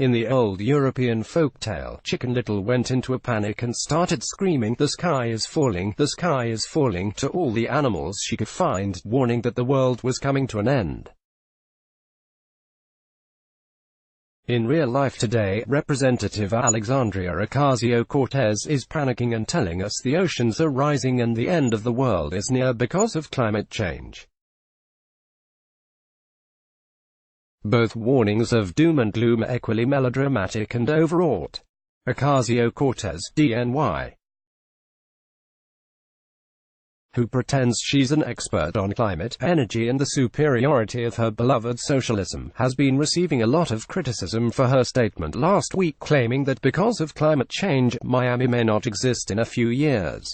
In the old European folktale, Chicken Little went into a panic and started screaming, "The sky is falling, the sky is falling," to all the animals she could find, warning that the world was coming to an end. In real life today, Representative Alexandria Ocasio-Cortez is panicking and telling us the oceans are rising and the end of the world is near because of climate change. Both warnings of doom and gloom are equally melodramatic and overwrought. Ocasio-Cortez, DNY, who pretends she's an expert on climate, energy and the superiority of her beloved socialism, has been receiving a lot of criticism for her statement last week claiming that because of climate change, Miami may not exist in a few years.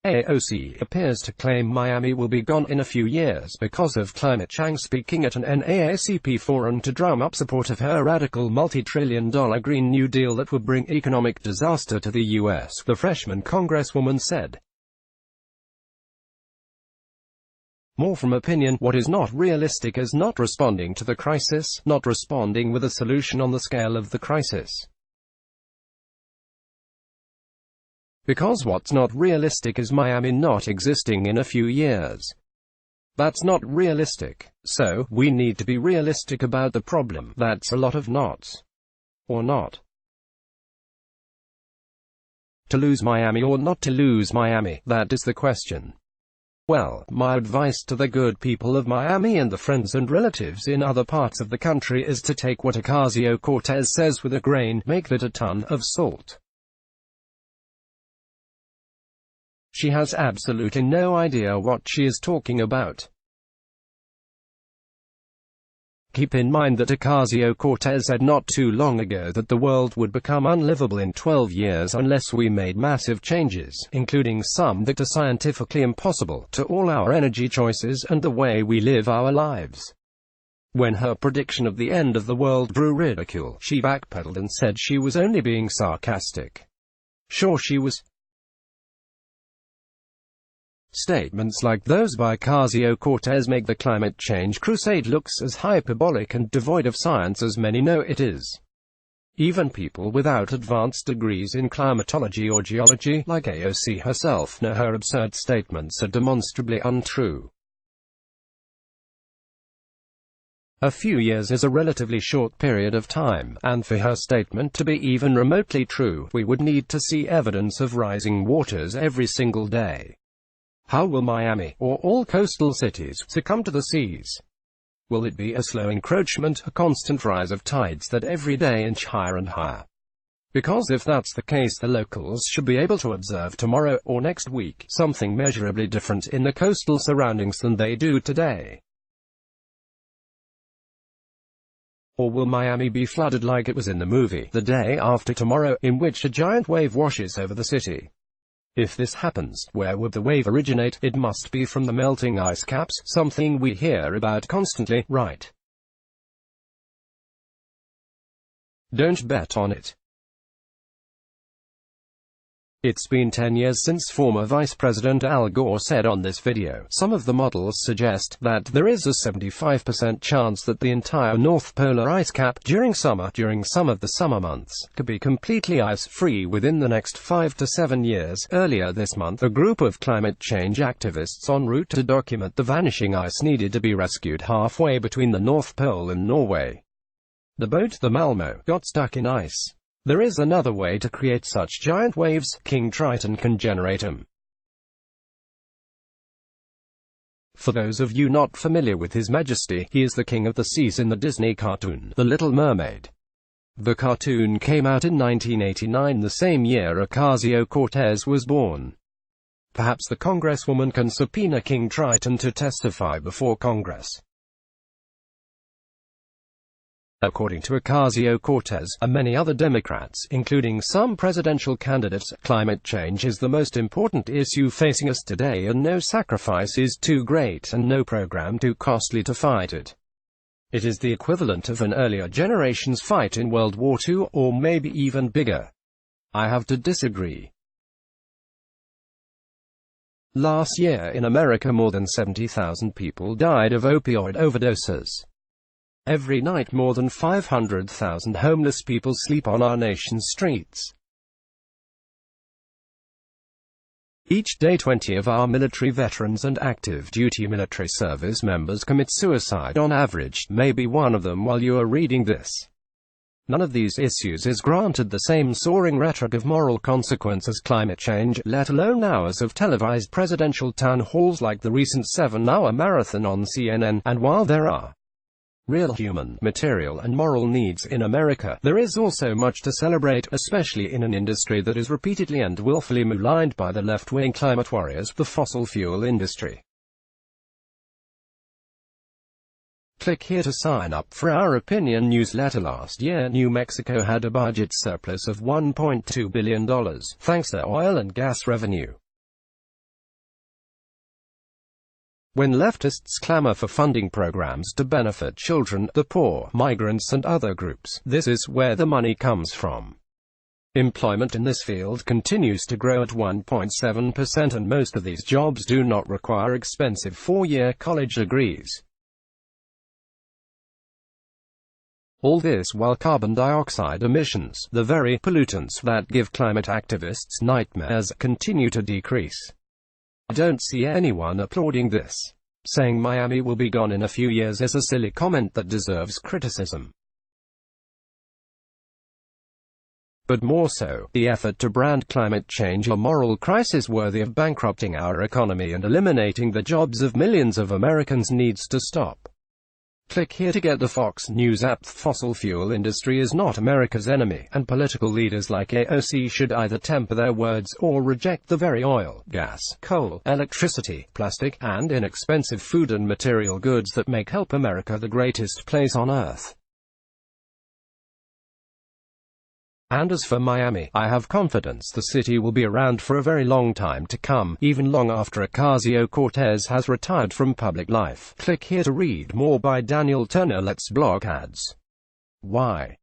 AOC appears to claim Miami will be gone in a few years because of climate change, speaking at an NAACP forum to drum up support of her radical multi-trillion-dollar Green New Deal that would bring economic disaster to the U.S., the freshman congresswoman said. More from opinion, what is not realistic is not responding to the crisis, not responding with a solution on the scale of the crisis. Because what's not realistic is Miami not existing in a few years. That's not realistic. So, we need to be realistic about the problem. That's a lot of nots. Or not. To lose Miami or not to lose Miami, that is the question. Well, my advice to the good people of Miami and the friends and relatives in other parts of the country is to take what Ocasio-Cortez says with a grain, make that a ton of salt. She has absolutely no idea what she is talking about. Keep in mind that Ocasio-Cortez said not too long ago that the world would become unlivable in 12 years unless we made massive changes, including some that are scientifically impossible, to all our energy choices and the way we live our lives. When her prediction of the end of the world drew ridicule, she backpedaled and said she was only being sarcastic. Sure she was. Statements like those by Ocasio-Cortez make the climate change crusade looks as hyperbolic and devoid of science as many know it is. Even people without advanced degrees in climatology or geology, like AOC herself, know her absurd statements are demonstrably untrue. A few years is a relatively short period of time, and for her statement to be even remotely true, we would need to see evidence of rising waters every single day. How will Miami, or all coastal cities, succumb to the seas? Will it be a slow encroachment, a constant rise of tides that every day inch higher and higher? Because if that's the case, the locals should be able to observe tomorrow, or next week, something measurably different in the coastal surroundings than they do today. Or will Miami be flooded like it was in the movie, The Day After Tomorrow, in which a giant wave washes over the city? If this happens, where would the wave originate? It must be from the melting ice caps, something we hear about constantly, right? Don't bet on it. It's been 10 years since former Vice President Al Gore said on this video, some of the models suggest that there is a 75% chance that the entire North Polar ice cap, during some of the summer months, could be completely ice-free within the next 5 to 7 years. Earlier this month, a group of climate change activists en route to document the vanishing ice needed to be rescued halfway between the North Pole and Norway. The boat, the Malmo, got stuck in ice. There is another way to create such giant waves. King Triton can generate them. For those of you not familiar with His Majesty, he is the king of the seas in the Disney cartoon, The Little Mermaid. The cartoon came out in 1989, the same year Ocasio-Cortez was born. Perhaps the congresswoman can subpoena King Triton to testify before Congress. According to Ocasio-Cortez, and many other Democrats, including some presidential candidates, climate change is the most important issue facing us today, and no sacrifice is too great and no program too costly to fight it. It is the equivalent of an earlier generation's fight in World War II, or maybe even bigger. I have to disagree. Last year in America, more than 70,000 people died of opioid overdoses. Every night more than 500,000 homeless people sleep on our nation's streets. Each day 20 of our military veterans and active duty military service members commit suicide on average, maybe one of them while you are reading this. None of these issues is granted the same soaring rhetoric of moral consequence as climate change, let alone hours of televised presidential town halls like the recent 7-hour marathon on CNN. And while there are real human, material and moral needs in America, there is also much to celebrate, especially in an industry that is repeatedly and willfully maligned by the left-wing climate warriors, the fossil fuel industry. Click here to sign up for our opinion newsletter. Last year, New Mexico had a budget surplus of $1.2 billion, thanks to oil and gas revenue. When leftists clamor for funding programs to benefit children, the poor, migrants and other groups, this is where the money comes from. Employment in this field continues to grow at 1.7%, and most of these jobs do not require expensive 4-year college degrees. All this while carbon dioxide emissions, the very pollutants that give climate activists nightmares, continue to decrease. I don't see anyone applauding this. Saying Miami will be gone in a few years is a silly comment that deserves criticism. But more so, the effort to brand climate change a moral crisis worthy of bankrupting our economy and eliminating the jobs of millions of Americans needs to stop. Click here to get the Fox News app. The fossil fuel industry is not America's enemy, and political leaders like AOC should either temper their words or reject the very oil, gas, coal, electricity, plastic, and inexpensive food and material goods that make Help America the greatest place on earth. And as for Miami, I have confidence the city will be around for a very long time to come, even long after Ocasio-Cortez has retired from public life. Click here to read more by Daniel Turner. Let's block ads. Why?